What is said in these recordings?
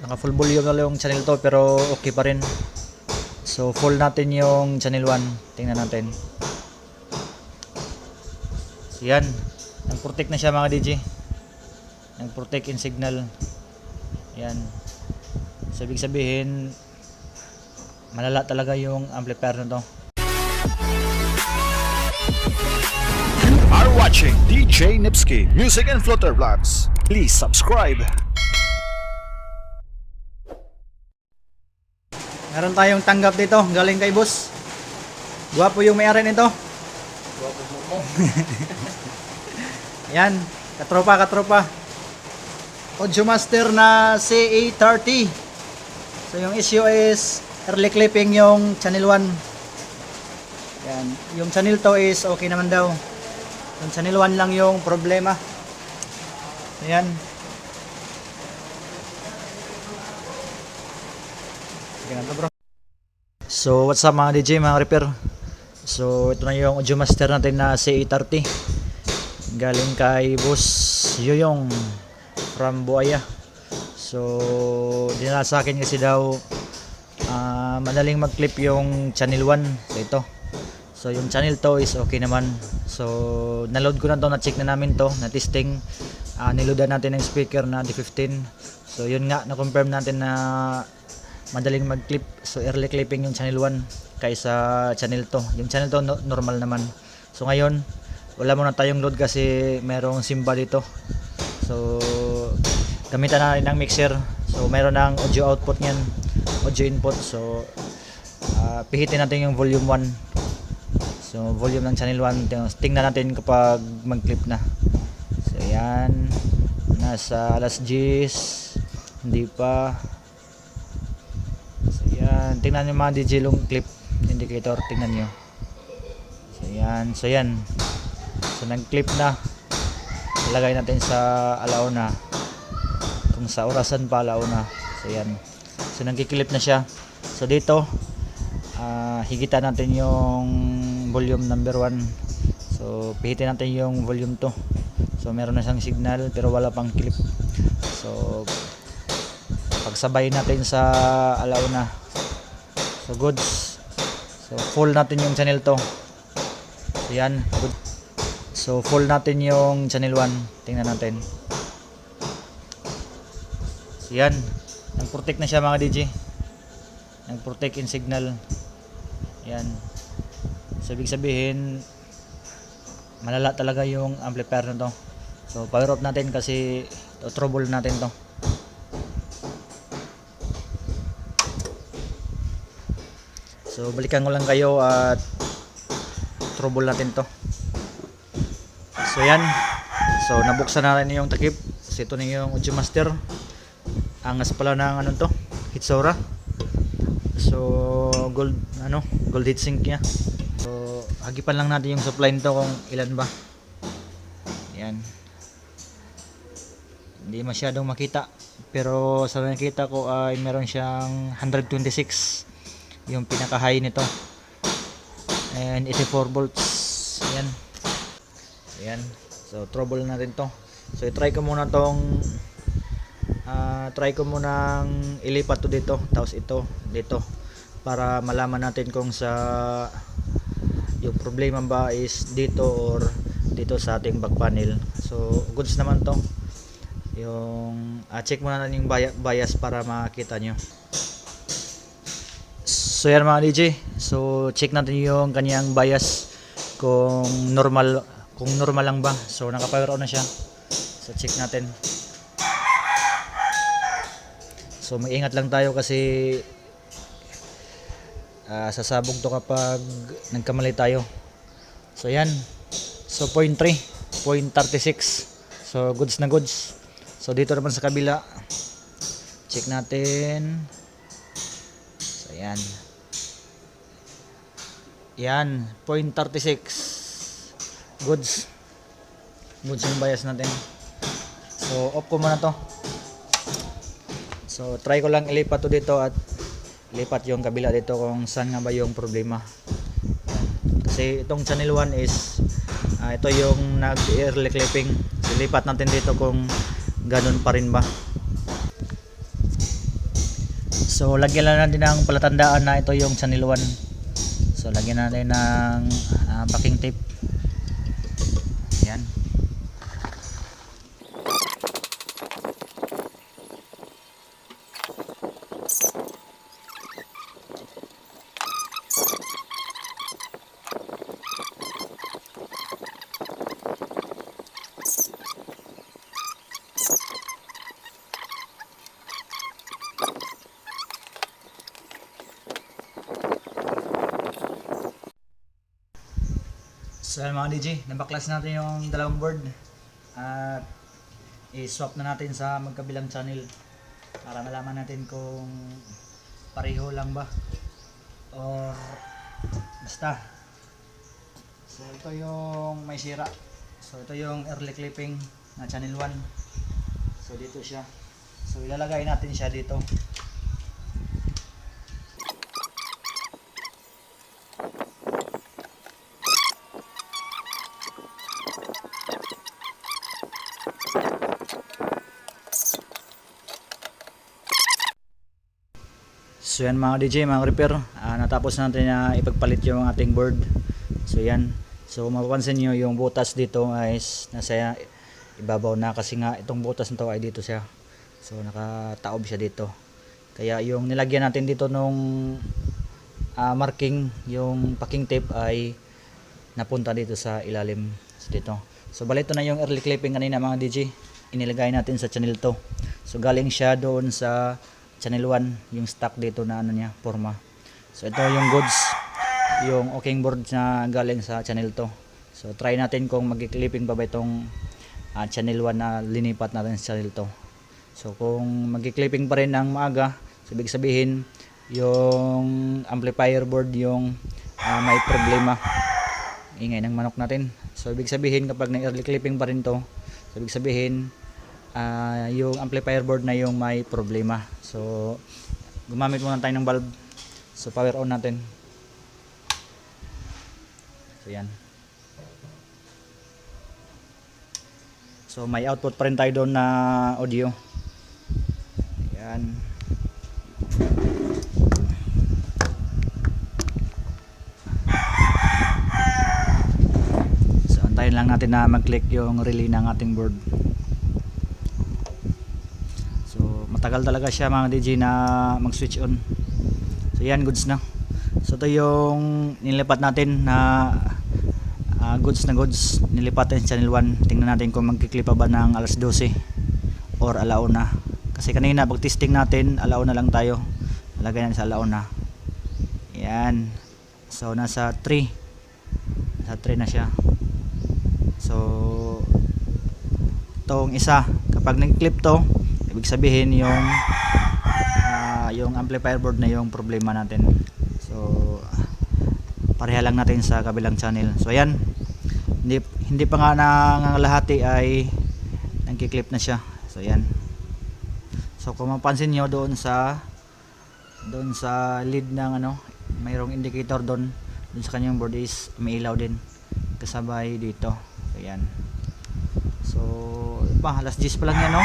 Naka full volume na lang yung channel to pero okay pa rin. So full natin yung channel 1. Tingnan natin. So yan. Nag-protect na siya mga DJ. Nag-protect in signal. Yan. So ibig sabihin malala talaga yung amplifier na to. You are watching DJ Nipsky Music and Floater Vlogs. Please subscribe. Meron tayong tanggap dito galing kay boss. Gwapo yung may-ari nito. Gwapo mo. Yan, katropa. Audio Master na CA30. So yung issue is early clipping yung channel 1. Yan, yung channel to is okay naman daw. Yung channel 1 lang yung problema. Ayan. Sige na to bro. So what's up mga DJ, mga repair. So ito na yung Audio Master natin na CA30. Galing kay Boss Yoyong from Buaya. So dinala sa akin kasi daw madaling mag-clip yung channel 1. So ito. So yung channel to is okay naman. So na-load ko na to, na-check na namin to, na-testing. Niloadan natin ng speaker na D15. So yun nga, na-confirm natin na madaling mag-clip. So early clipping yung channel 1 kaysa channel to. Yung channel to normal naman. So ngayon, wala muna tayong load kasi merong simba dito. So gamitan na rin ng mixer. So mayroon ng audio output niyan, audio input. So pihitin natin yung volume 1. So volume ng channel 1, tingnan natin kapag mag-clip na. So yan, nasa alas 10, hindi pa. So yan, tingnan nyo mga DJ long clip indicator, tingnan nyo. So yan. So nag-clip na. Ilagay natin sa alauna. Kung sa orasan pa alauna. So yan. So nagki-clip na siya. So dito higitan natin yung volume number 1. So pihitin natin yung volume 2. So meron na siyang signal pero wala pang clip. So pagsabay natin sa alauna. So goods. So full natin yung channel 2. So yan, good. So full natin yung channel 1. Tingnan natin. So yan, nag-protect na siya mga DJ. Nag-protect in signal. Yan. So ibig sabihin malala talaga yung amplifier na to. So power off natin kasi trouble natin to. So balikan ko lang kayo at trouble natin to. So yan. So nabuksan na rin yung takip. So ito na yung Audio Master. Angas pala ng to, Hitsora. So gold heatsink niya. So hagipan lang natin yung supply nito kung ilan ba. Yan. Hindi masyadong makita pero sa nakita ko ay meron siyang 126 yung pinaka high nito and 84 volts. Yan. Yan. So trouble na rin to. So i-try ko muna tong munang ilipat to dito tapos ito dito para malaman natin kung sa yung problema ba is dito or dito sa ating back panel. So goods naman to. Yung check muna natin yung bias para makita nyo. So yan mga DJ. So check natin yung kanyang bias kung normal lang ba. So naka-power on na siya. So check natin. So mag-ingat lang tayo kasi sasabog to kapag nagkamali tayo. So yan. So 0.3, 0.36. So goods na goods. So dito naman sa kabila, check natin. So yan. Yan, 0.36. Goods. Goods yung bias natin. So off ko muna to. So try ko lang ilipat to dito at lipat yung kabila dito kung saan nga ba yung problema. Kasi itong channel 1 is ito yung nag-early clipping. So lipat natin dito kung ganun pa rin ba. So lagyan lang natin ng palatandaan na ito yung channel 1. So lagyan natin ng backing tape. Yan. So yan mga DJ, nabaklas natin yung dalawang board at i-swap na natin sa magkabilang channel para malaman natin kung pareho lang ba or basta. So ito yung may sira. So ito yung early clipping na channel 1. So dito siya. So ilalagay natin siya dito. So yan mga DJ, mga repair, natapos natin na ipagpalit yung ating board. So yan. So mapapansin nyo yung butas dito ay nasa ibabaw na kasi nga itong butas nito ay dito siya. So nakataob siya dito. Kaya yung nilagyan natin dito nung marking, yung packing tape ay napunta dito sa ilalim. So dito. So bali ito na yung early clipping kanina mga DJ. Inilagay natin sa channel 2. So galing siya doon sa channel 1, yung stock dito na ano niya, forma. So ito yung goods, yung oking board na galing sa channel 2. So try natin kung mag-clipping pa ba itong channel 1 na linipat natin sa channel 2. So kung mag-clipping pa rin ng maaga, so ibig sabihin yung amplifier board yung may problema. Ingay ng manok natin. So ibig sabihin kapag na-early clipping pa rin to, so ibig sabihin yung amplifier board na yung may problema. So gumamit muna tayo ng bulb. So power on natin. So yan. So may output pa rin tayo doon na audio. Yan. So antayin lang natin na mag-click yung relay ng ating board. Matagal talaga siya mga DJ na mag-switch on. So yan, goods na. So ito yung nilipat natin na goods na goods. Nilipat natin channel 1. Tingnan natin kung magkiklipa ba ng alas 12 or alauna. Kasi kanina pag testing natin, alauna lang tayo. Lagay natin sa alauna. Yan. So nasa 3. Nasa 3 na siya. So itong isa, kapag nag-clip to, ibig sabihin yung amplifier board na yung problema natin. So pareha lang natin sa kabilang channel. So ayan, hindi pa nga nangangalahati ay nagki-clip na siya. So ayan. So kung mapansin niyo doon sa lead ng mayroong indicator doon sa kanyang board is may ilaw din kasabay dito. So ayan. So alas 10 pa lang yan, no?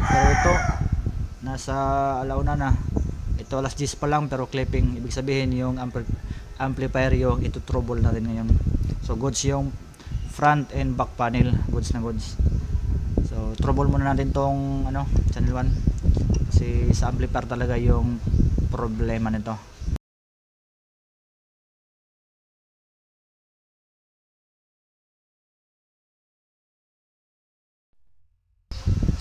Pero ito nasa alauna na. Ito alas 10 pa lang pero clipping. Ibig sabihin yung amplifier yung ito trouble natin ngayon. So goods yung front and back panel, goods na goods. So trouble muna natin tong channel 1 kasi sa amplifier talaga yung problema nito.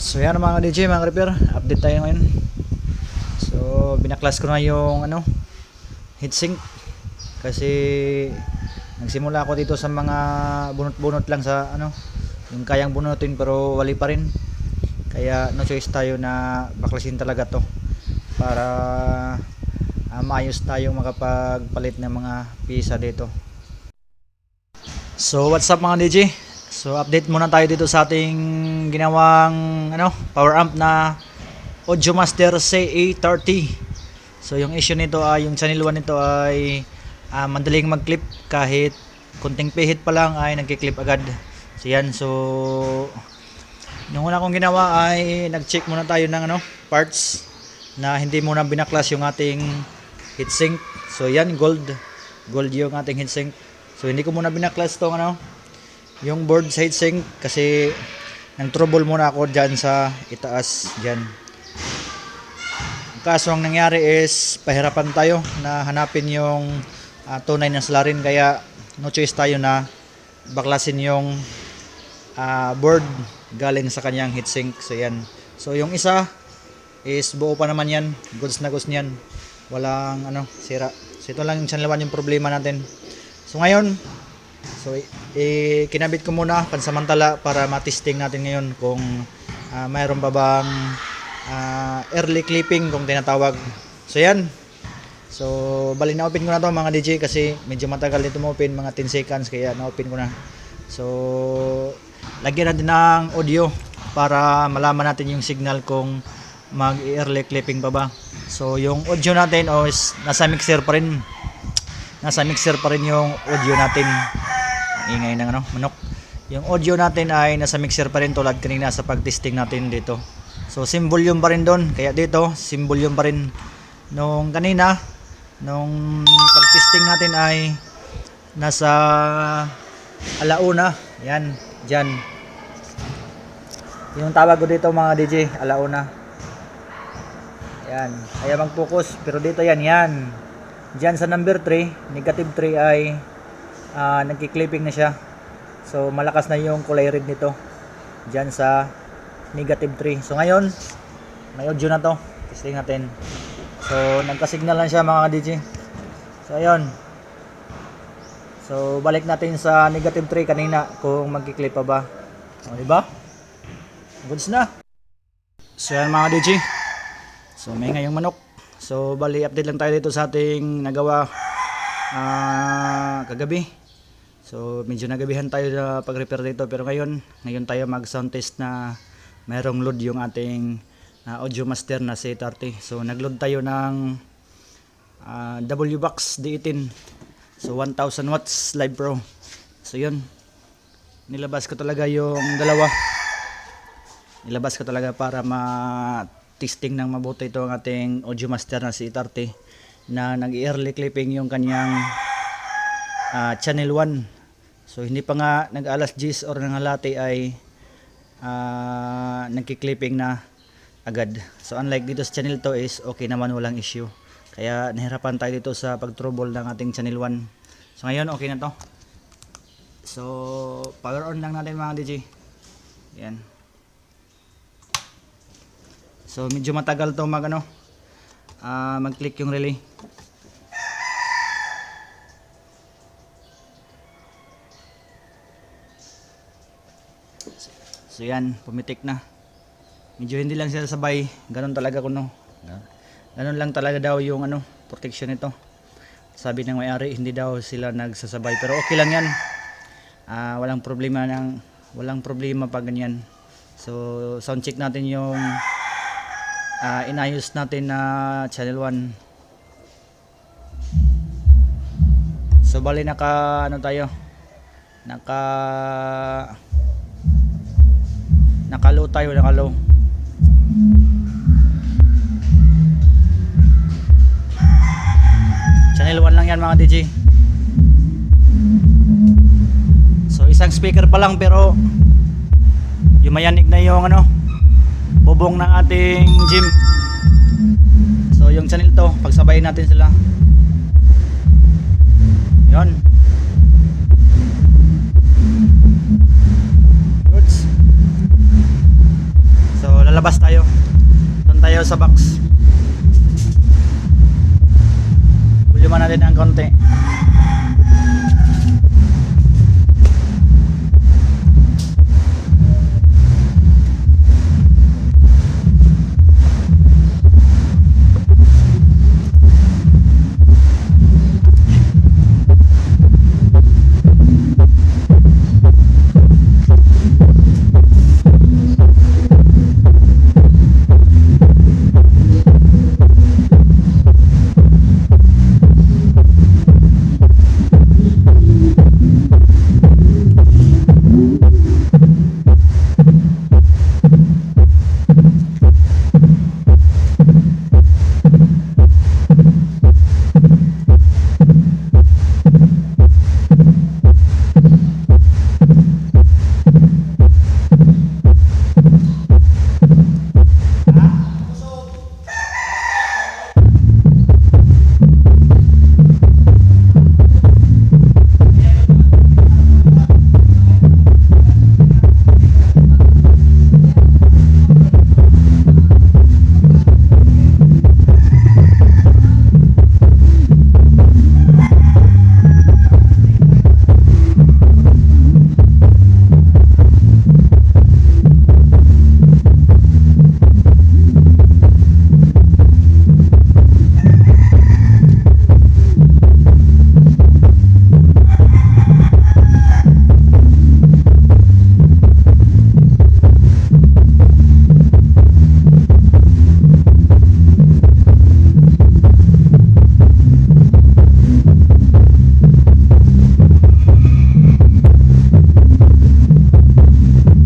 So yan mga DJ, mga repair, update tayo ngayon. So binaklas ko na yung heatsink kasi nagsimula ako dito sa mga bunot-bunot lang sa yung kayang bunutin pero wali pa rin. Kaya no choice tayo na baklasin talaga to para maayos tayong makapagpalit ng mga pisa dito. So what's up mga DJ? So update muna tayo dito sa ating ginawang power amp na Audiomaster CA30. So yung issue nito ay yung channel 1 nito ay madaling mag-clip, kahit kunting pihit pa lang ay nagki-clip agad. So yan, so nung una kong ginawa ay nag-check muna tayo ng parts na hindi muna binaklas yung ating heatsink. So yan, gold yung ating heatsink. So hindi ko muna binaklas tong yung board sa heatsink kasi nang trouble muna ako dyan sa itaas dyan. Kaso ang nangyari is pahirapan tayo na hanapin yung tunay na salarin, kaya no choice tayo na baklasin yung board galing sa kanyang heatsink. So yan. So yung isa is buo pa naman yan, goods na goods niyan, walang sira. So ito lang yung channel 1 yung problema natin. So ngayon, kinabit ko muna pansamantala para matesting natin ngayon kung mayroon pa bang early clipping kung tinatawag. So yan. So bali na-open ko na to mga DJ kasi medyo matagal dito ma-open, mga 10 seconds, kaya na-open ko na. So lagyan natin ng audio para malaman natin yung signal kung mag-early clipping pa ba. So yung audio natin is nasa mixer pa rin. Nasa mixer pa rin yung audio natin. Ang ingay ng manok. Yung audio natin ay nasa mixer pa rin tulad kanina sa pag-testing natin dito. So symbol yung pa rin doon. Kaya dito, symbol yung pa rin. Nung kanina, nung pag-testing natin ay nasa alauna. Yan, dyan. Yung tawag ko dito mga DJ, alauna. Yan, kaya mag-focus. Pero dito yan. Diyan sa number 3, negative 3 ay nagki-clipping na siya. So malakas na yung kulay red nito. Diyan sa negative 3. So ngayon, may audio na to. Testing natin. So nagka-signal lang siya mga DJ. So ayun. So balik natin sa negative 3 kanina kung magki-clip pa ba. O diba? Goods na. So yan mga DJ. So may ngayong manok. So bali update lang tayo dito sa ating nagawa kagabi. So medyo nagabihan tayo sa pag-repair dito, pero ngayon tayo mag sound test na mayroong load yung ating audio master na C30. So nag-load tayo ng WBox D18. So 1000 watts live pro. So yun. Nilabas ko talaga yung dalawa. Nilabas ko talaga para testing ng mabuti ito ang ating audio master na C30 na nag-early clipping yung kanyang channel 1. So hindi pa nga nag-alas 10 or nangalati ay nagki-clipping na agad. So unlike dito sa channel to is okay naman, walang issue. Kaya nahirapan tayo dito sa pag-trouble ng ating channel 1. So ngayon okay na to. So power on lang natin mga DJ. Yan. So medyo matagal to mag-click yung relay. So yan, pumitik na. Medyo hindi lang sila sabay. Ganun talaga Ganun lang talaga daw yung protection nito. Sabi ng may-ari, hindi daw sila nagsasabay. Pero okay lang yan. Walang problema pag ganyan. So sound check natin yung inayos natin na channel 1. So bali naka low tayo, naka low. Channel 1 lang yan mga DJ. So isang speaker pa lang pero yumayanig na yung bubong ng ating gym. So yung channel to, pagsabayin natin sila. Yon. Goods. So lalabas tayo. Doon tayo sa box. Volume natin ang konti.